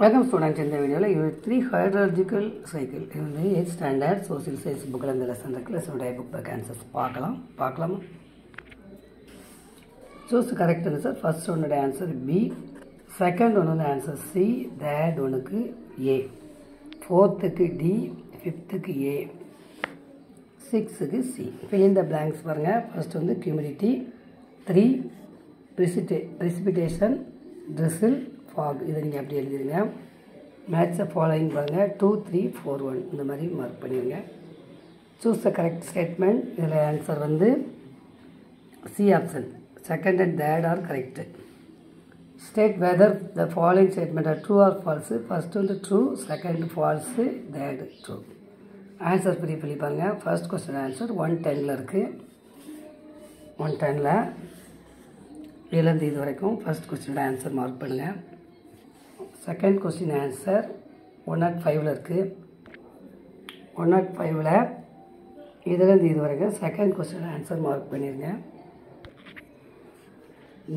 Welcome students. In the video, Unit 3 Hydrological Cycle. In the 8th standard social science book and the lesson book back answers. Paakalam. Choose the correct answer. First one the answer B. Second one the answer C. Third one A. Fourth D. Fifth A. Sixth C. Fill in the blanks. First one the humidity. 3. Precipitation. Drizzle. Fog. This is the match the following 2, 3, 4, 1. இந்த மாதிரி mark பண்ணிருங்க. Choose the correct statement. இதுல answer வந்து C option. Second and third are correct. State whether the following statement are true or false. First one true, second false, third true. Answer பண்ணி பாருங்க. First question answer 110 ல இருக்கு. 110 ல இதுல இருந்து இது வரைக்கும் first question answer மார்க் பண்ணுங்க. Second question answer 105 ல இருக்கு. 105 ல இதுல இருந்து இது வரைக்கும் second question answer மார்க் பண்ணிருங்க.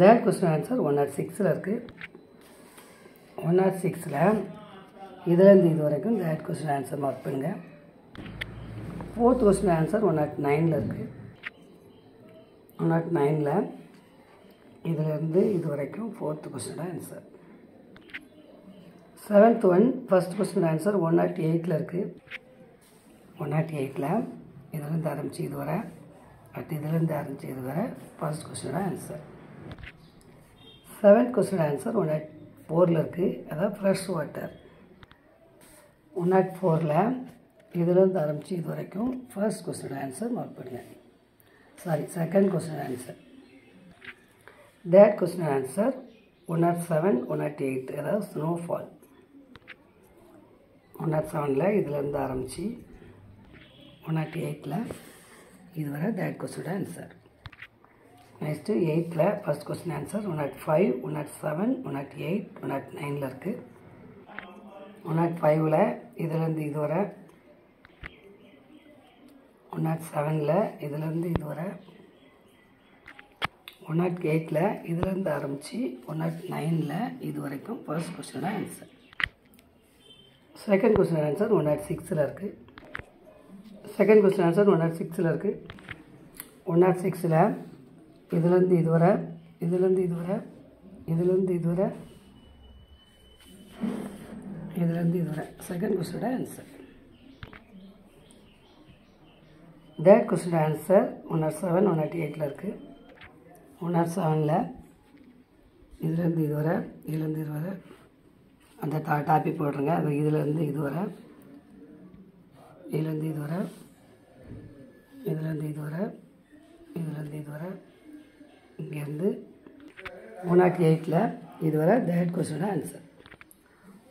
Third question answer 106 ல இருக்கு. 106 ல இதுல இருந்து இது வரைக்கும் third question answer மார்க் பண்ணுங்க. Fourth question answer 109 ல இருக்கு. 109 ல இதுல இருந்து இது வரைக்கும் fourth question answer. Seventh one first question answer 108 ல இருக்கு. 108 ல இதுல இருந்து ஆரம்பிச்சு இது வரை அடுத்து இதுல இருந்து ஆரம்பிச்சு இது வரை first question answer. Seventh question answer 104 ல இருக்கு. அதாவது fresh water. 104 ல இதுல இருந்து ஆரம்பிச்சு இது வரைக்கும் first question answer மார்க் பண்ணுங்க. Second question answer. That question answer 107, 108 அதாவது snowfall. 107 ல இதுல இருந்து ஆரம்பிச்சு 108 ல இதுவரை that question answer. Next 8 ல first question answer 105, 107, 108, 109 ல இருக்கு. 105 ல இதுல இருந்து இதுவரை 107 ல இதுல இருந்து இதுவரை 108 ல இதுல இருந்து ஆரம்பிச்சு 109 ல இது வரைக்கும் first question answer. Second question answer 106 ல இருக்கு. Second question answer 106 ல இருக்கு. 106 ல இதுல இருந்து இதுவரை இதுல இருந்து இதுவரை இதுல இருந்து இதுவரை இதுல இருந்து இதுவரை second question answer. That question answer 107, 108 ல இருக்கு. 107 ல இதுல இருந்து இதுவரை இதுல இருந்து இதுவரை அந்த டாபிக் போடுறங்க. அது இதுல இருந்து இதுவரை இதுல இருந்து இதுவரை இதுல இருந்து இதுவரை இதுல இருந்து இதுவரை இங்க இருந்து 108 ல இதுவரை that question answer.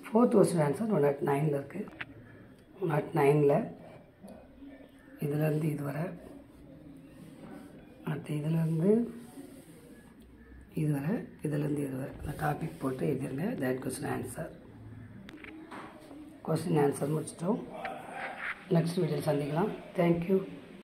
Fourth question answer 109 ல இருக்கு. 109 ல இதுல இருந்து இதுவரை அடுத்து இதுல இருந்து இதுவரை இதுல இருந்து இதுவரை அந்த டாபிக் போட்டு எழுதிருங்க. that question answer. question answer முடிச்சிட்டோம். நெக்ஸ்ட் வீடியோவில் சந்திக்கலாம். Thank you.